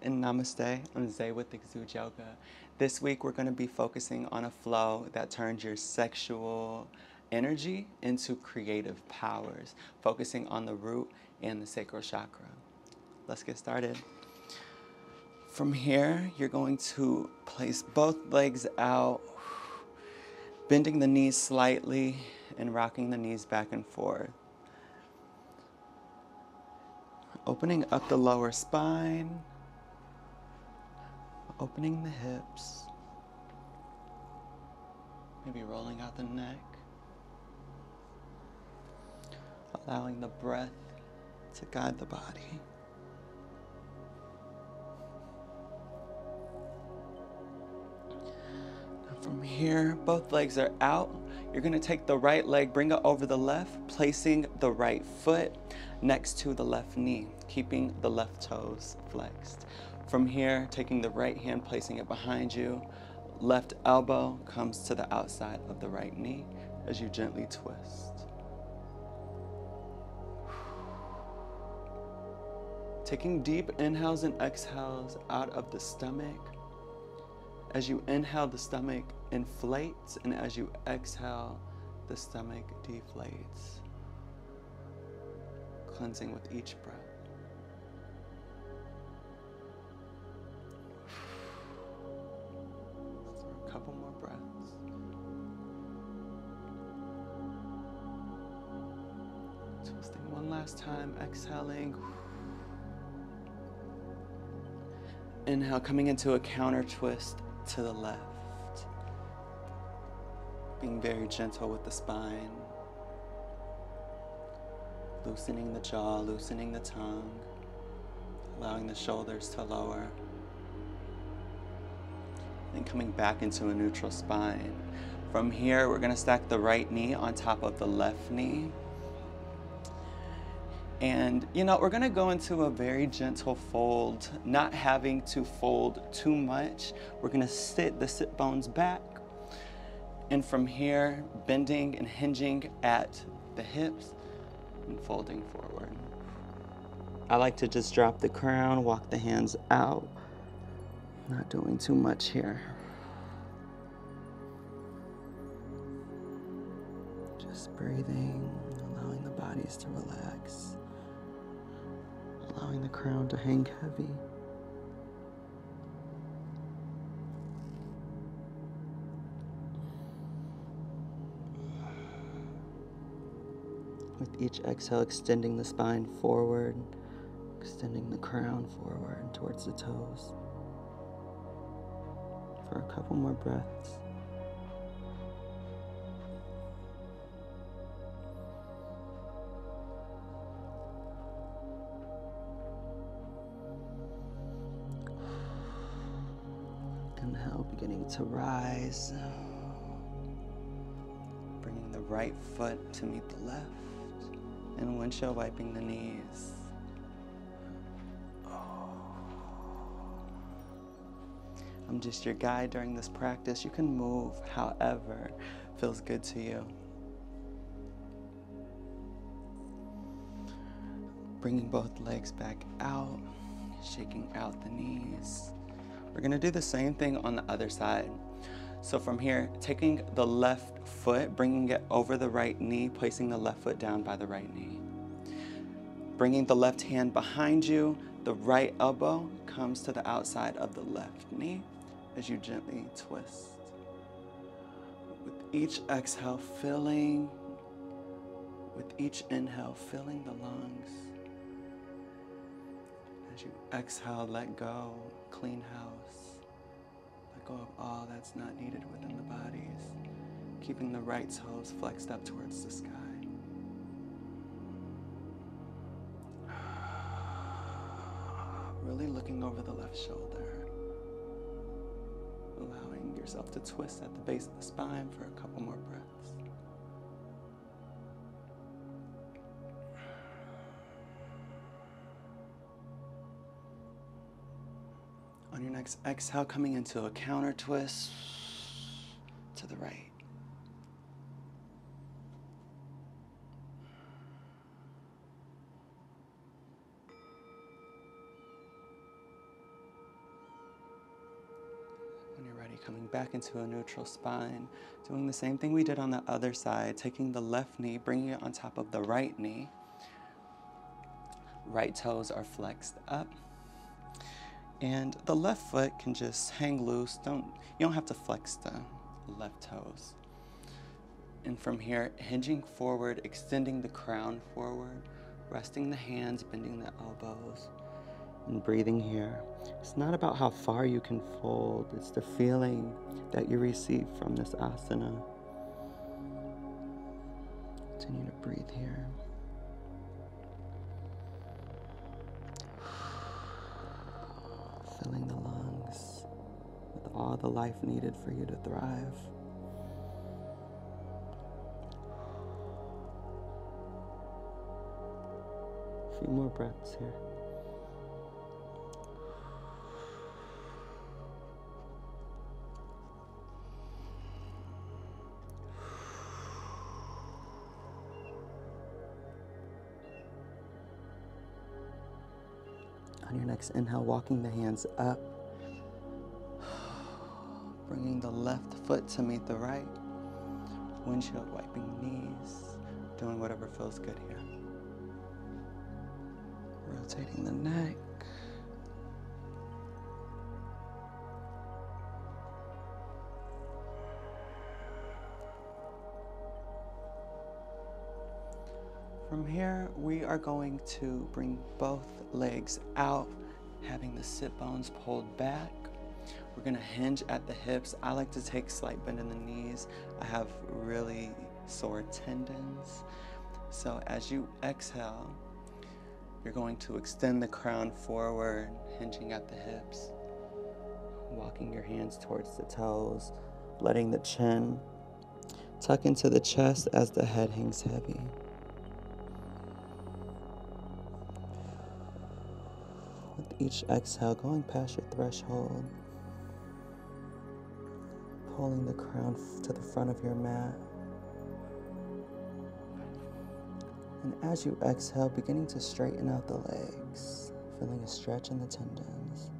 and namaste on Zay with the Xude Yoga. This week we're going to be focusing on a flow that turns your sexual energy into creative powers, focusing on the root and the sacral chakra. Let's get started. From here, you're going to place both legs out, bending the knees slightly and rocking the knees back and forth. Opening up the lower spine, opening the hips, maybe rolling out the neck, allowing the breath to guide the body. Now from here, both legs are out. You're going to take the right leg, bring it over the left, placing the right foot next to the left knee, keeping the left toes flexed. From here, taking the right hand, placing it behind you, left elbow comes to the outside of the right knee as you gently twist. Taking deep inhales and exhales out of the stomach. As you inhale, the stomach inflates, and as you exhale, the stomach deflates, cleansing with each breath. For a couple more breaths. Twisting one last time, exhaling. Inhale, coming into a counter twist to the left. Being very gentle with the spine. Loosening the jaw, loosening the tongue. Allowing the shoulders to lower. And coming back into a neutral spine. From here, we're going to stack the right knee on top of the left knee. And, we're going to go into a very gentle fold, not having to fold too much. We're going to sit the sit bones back. And from here, bending and hinging at the hips and folding forward. I like to just drop the crown, walk the hands out. Not doing too much here. Just breathing, allowing the bodies to relax. Allowing the crown to hang heavy. With each exhale, extending the spine forward, extending the crown forward towards the toes. For a couple more breaths. Inhale, beginning to rise. Bringing the right foot to meet the left. And windshield wiping the knees. I'm just your guide during this practice. You can move however feels good to you. Bringing both legs back out, shaking out the knees. We're going to do the same thing on the other side. So from here, taking the left foot, bringing it over the right knee, placing the left foot down by the right knee. Bringing the left hand behind you, the right elbow comes to the outside of the left knee as you gently twist. With each exhale, with each inhale, filling the lungs. As you exhale, let go, clean house. Let go of all that's not needed within the bodies. Keeping the right toes flexed up towards the sky. Really looking over the left shoulder. Allowing yourself to twist at the base of the spine for a couple more breaths. On your next exhale, coming into a counter twist to the right. Coming back into a neutral spine. Doing the same thing we did on the other side. Taking the left knee, bringing it on top of the right knee. Right toes are flexed up. And the left foot can just hang loose. You don't have to flex the left toes. And from here, hinging forward, extending the crown forward, resting the hands, bending the elbows, and breathing here. It's not about how far you can fold, it's the feeling that you receive from this asana. Continue to breathe here. Filling the lungs with all the life needed for you to thrive. A few more breaths here. On your next inhale, walking the hands up, bringing the left foot to meet the right, windshield wiping knees, doing whatever feels good here. Rotating the neck. From here, we are going to bring both legs out, having the sit bones pulled back. We're gonna hinge at the hips. I like to take slight bend in the knees. I have really sore tendons. So as you exhale, you're going to extend the crown forward, hinging at the hips, walking your hands towards the toes, letting the chin tuck into the chest as the head hangs heavy. With each exhale, going past your threshold, pulling the crown to the front of your mat. And as you exhale, beginning to straighten out the legs, feeling a stretch in the tendons.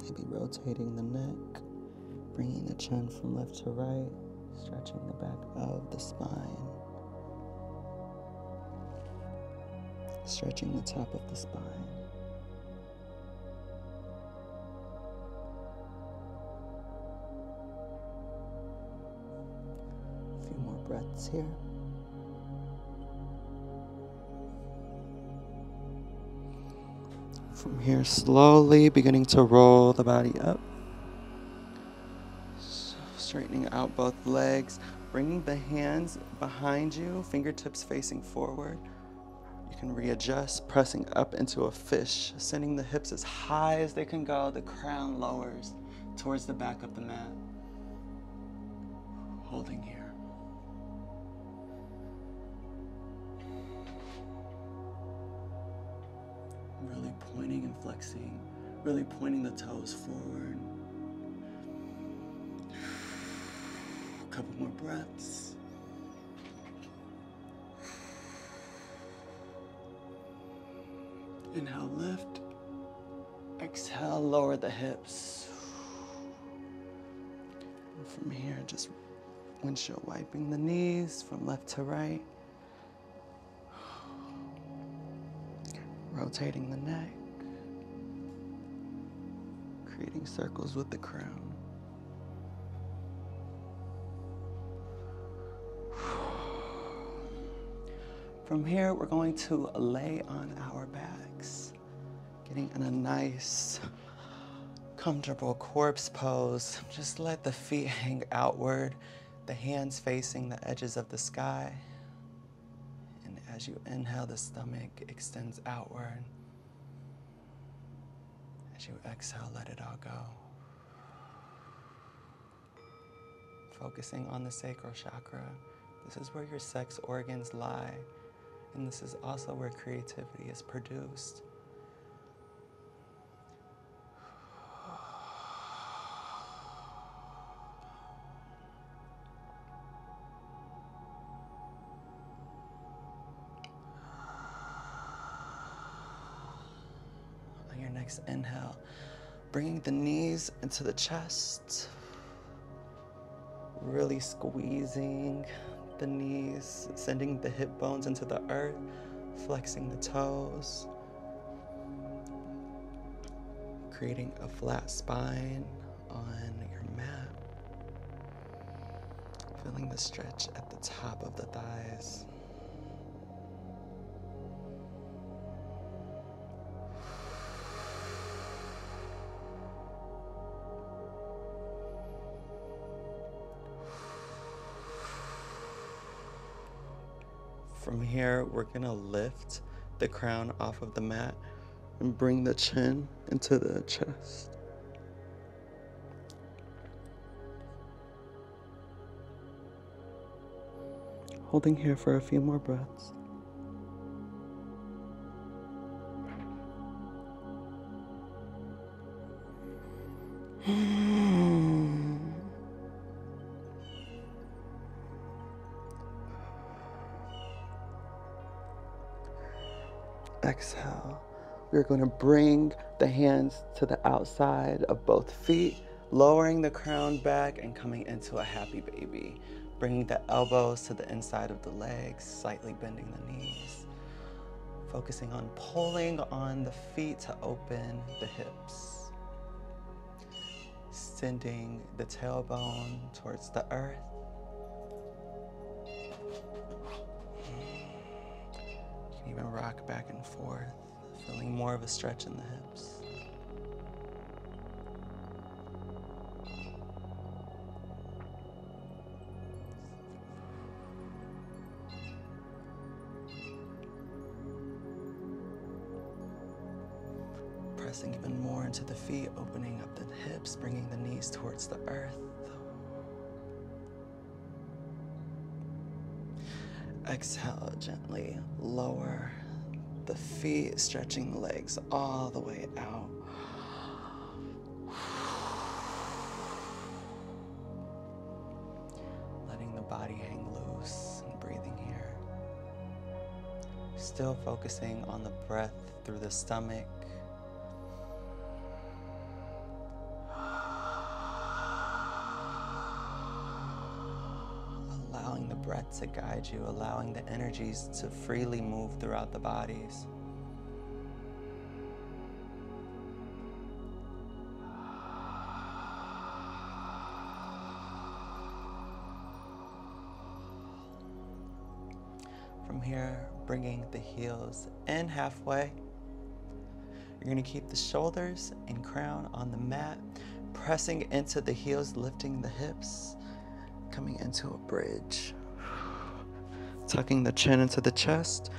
Maybe rotating the neck, bringing the chin from left to right, stretching the back of the spine, stretching the top of the spine. A few more breaths here. From here, slowly beginning to roll the body up. Straightening out both legs, bringing the hands behind you, fingertips facing forward. You can readjust, pressing up into a fish, sending the hips as high as they can go. The crown lowers towards the back of the mat. Holding here. Really pointing and flexing, really pointing the toes forward. A couple more breaths. Inhale, lift. Exhale, lower the hips. And from here, just windshield wiping the knees from left to right. Rotating the neck. Creating circles with the crown. From here, we're going to lay on our backs, getting in a nice, comfortable corpse pose. Just let the feet hang outward, the hands facing the edges of the sky. And as you inhale, the stomach extends outward. As you exhale, let it all go. Focusing on the sacral chakra. This is where your sex organs lie. And this is also where creativity is produced. Next inhale, bringing the knees into the chest. Really squeezing the knees, sending the hip bones into the earth, flexing the toes, creating a flat spine on your mat. Feeling the stretch at the top of the thighs. From here, we're gonna lift the crown off of the mat and bring the chin into the chest. Holding here for a few more breaths. Exhale. We're going to bring the hands to the outside of both feet, lowering the crown back and coming into a happy baby. Bringing the elbows to the inside of the legs, slightly bending the knees. Focusing on pulling on the feet to open the hips. Sending the tailbone towards the earth. You can even rock back and forth, feeling more of a stretch in the hips. Pressing even more into the feet, opening up the hips, bringing the knees towards the earth. Exhale, gently lower the feet, stretching the legs all the way out. Letting the body hang loose and breathing here. Still focusing on the breath through the stomach. Allowing the breath to guide you, allowing the energies to freely move throughout the bodies. From here, bringing the heels in halfway. You're going to keep the shoulders and crown on the mat, pressing into the heels, lifting the hips, coming into a bridge. Tucking the chin into the chest.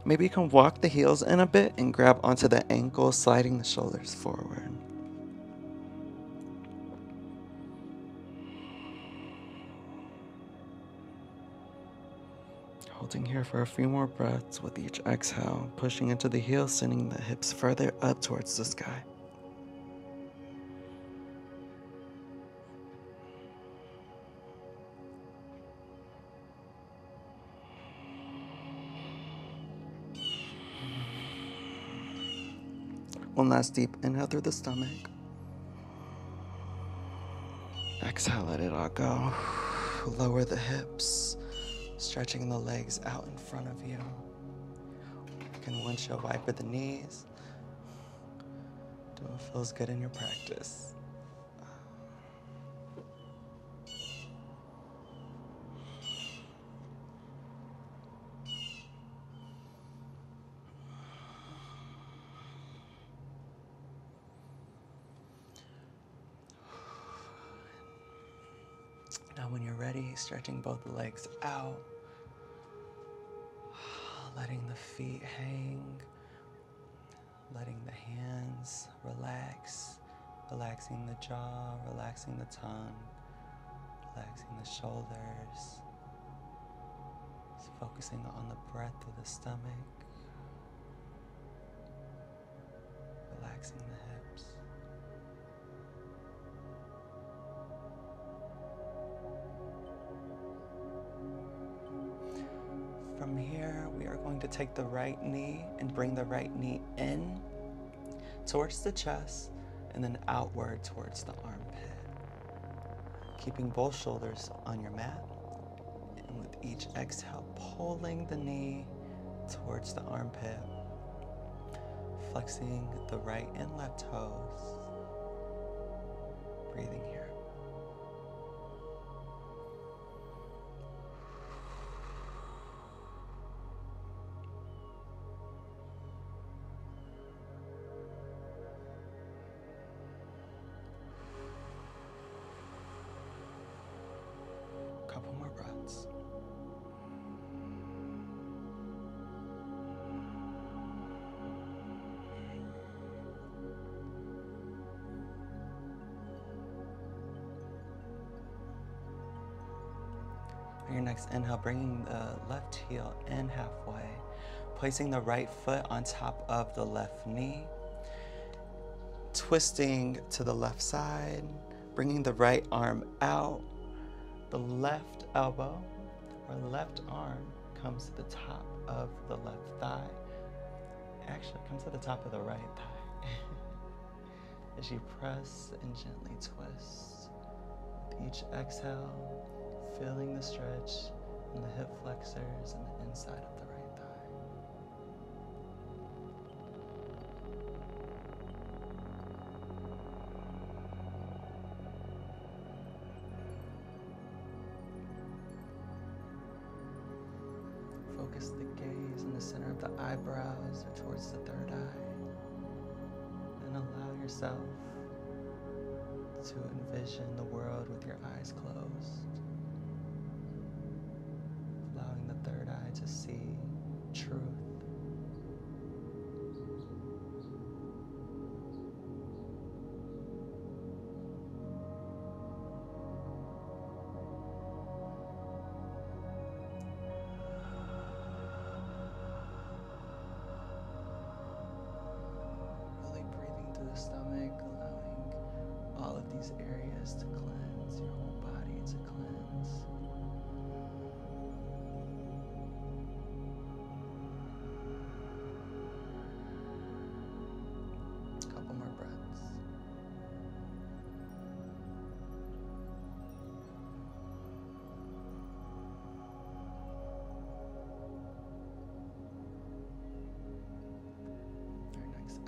Maybe you can walk the heels in a bit and grab onto the ankles, sliding the shoulders forward. Holding here for a few more breaths with each exhale, pushing into the heels, sending the hips further up towards the sky. One last deep inhale through the stomach. Exhale, let it all go. Lower the hips, stretching the legs out in front of you. You can windshield wiper the knees. Do what feels good in your practice. Now when you're ready, stretching both the legs out, letting the feet hang, letting the hands relax, relaxing the jaw, relaxing the tongue, relaxing the shoulders, just focusing on the breath of the stomach, relaxing the hips. From here, we are going to take the right knee and bring the right knee in, towards the chest, and then outward towards the armpit. Keeping both shoulders on your mat, and with each exhale, pulling the knee towards the armpit, flexing the right and left toes, breathing here. Couple more breaths. On your next inhale, bringing the left heel in halfway, placing the right foot on top of the left knee, twisting to the left side, bringing the right arm out. The left elbow or left arm comes to the top of the left thigh. Actually, it comes to the top of the right thigh. As you press and gently twist. With each exhale, feeling the stretch in the hip flexors and the inside of the right thigh. Focus the gaze in the center of the eyebrows or towards the third eye. And allow yourself to envision the world with your eyes closed. Allowing the third eye to see truth. Really breathing through the stomach, allowing all of these areas to cleanse, your whole body to cleanse. Couple more breaths.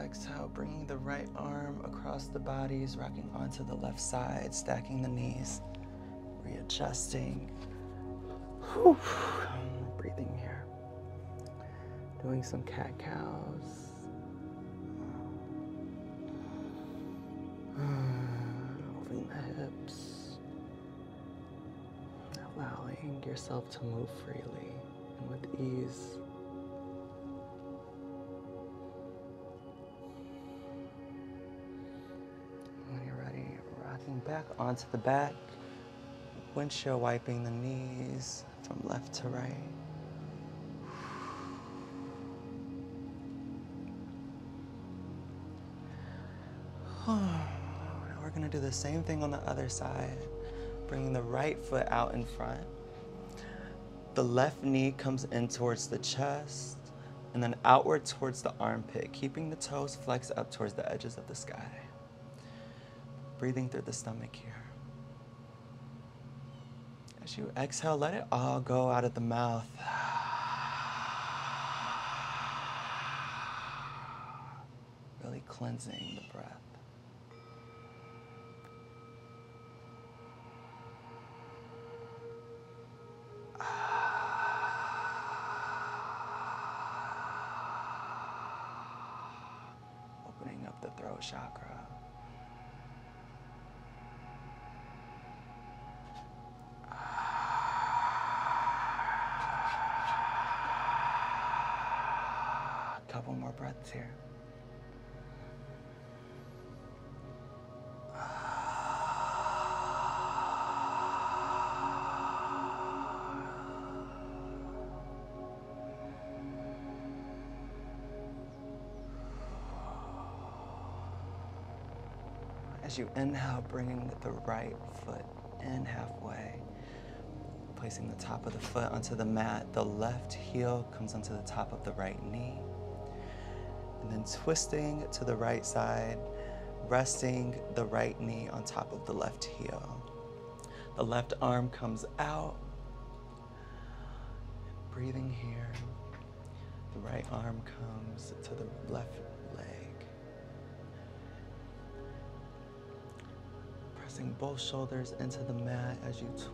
Exhale, bringing the right arm across the bodies, rocking onto the left side, stacking the knees, readjusting. Whew. Breathing here. Doing some cat-cows. Moving the hips. Allowing yourself to move freely and with ease. Back onto the back, windshield wiping the knees from left to right. Now we're going to do the same thing on the other side, bringing the right foot out in front. The left knee comes in towards the chest and then outward towards the armpit, keeping the toes flexed up towards the edges of the sky. Breathing through the stomach here. As you exhale, let it all go out of the mouth. Really cleansing the breath. Opening up the throat chakra. Couple more breaths here. As you inhale, bringing the right foot in halfway, placing the top of the foot onto the mat, the left heel comes onto the top of the right knee. And then twisting to the right side, resting the right knee on top of the left heel. The left arm comes out. Breathing here. The right arm comes to the left leg. Pressing both shoulders into the mat as you twist.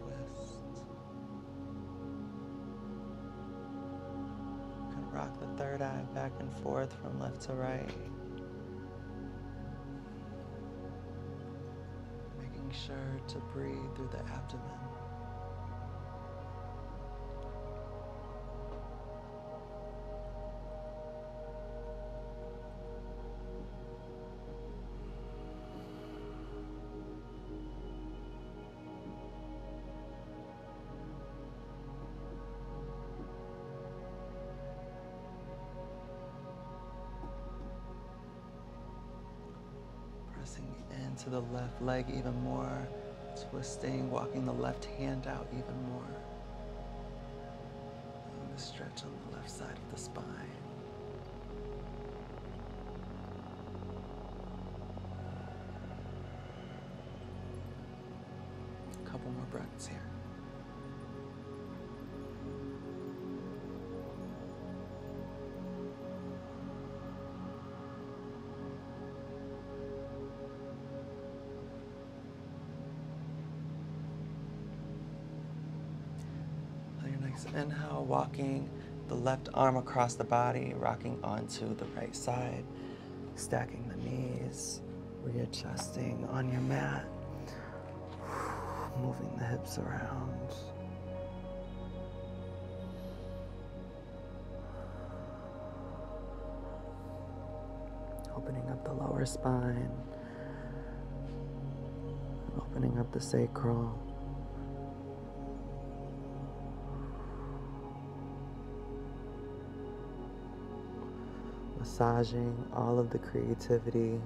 You can rock the third eye back and forth from left to right. Making sure to breathe through the abdomen. Pressing into the left leg even more, twisting, walking the left hand out even more. Feeling the stretch on the left side of the spine. A couple more breaths here. Inhale, walking the left arm across the body, rocking onto the right side, stacking the knees, readjusting on your mat, moving the hips around. Opening up the lower spine, opening up the sacral. Massaging all of the creativity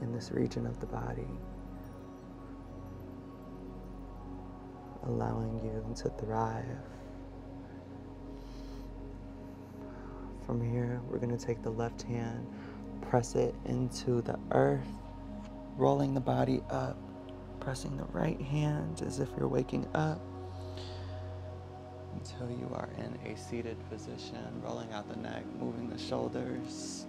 in this region of the body, allowing you to thrive. From here, we're going to take the left hand, press it into the earth, rolling the body up, pressing the right hand as if you're waking up, until you are in a seated position, rolling out the neck, moving the shoulders.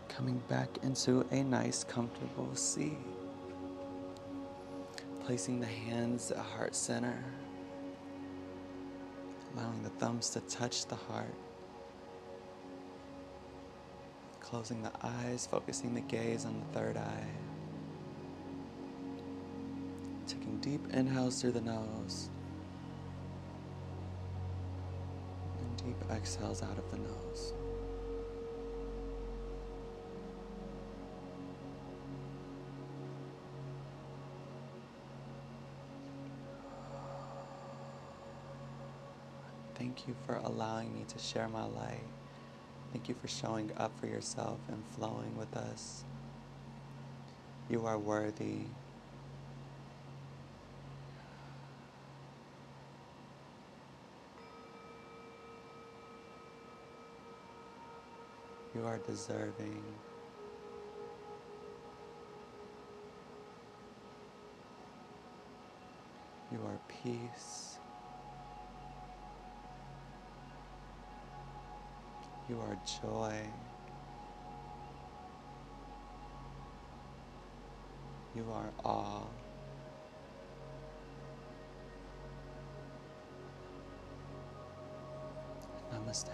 Coming back into a nice, comfortable seat. Placing the hands at heart center. Allowing the thumbs to touch the heart. Closing the eyes, focusing the gaze on the third eye. Taking deep inhales through the nose and deep exhales out of the nose. Thank you for allowing me to share my light. Thank you for showing up for yourself and flowing with us. You are worthy. You are deserving. You are peace. You are joy. You are awe. Namaste.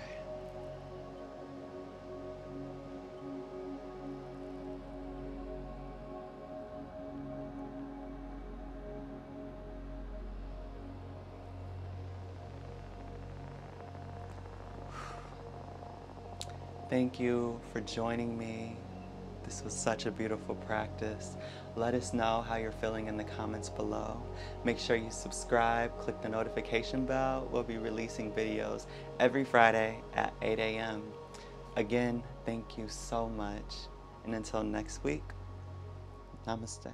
Thank you for joining me. This was such a beautiful practice. Let us know how you're feeling in the comments below. Make sure you subscribe, click the notification bell. We'll be releasing videos every Friday at 8 a.m. Again, thank you so much. And until next week, namaste.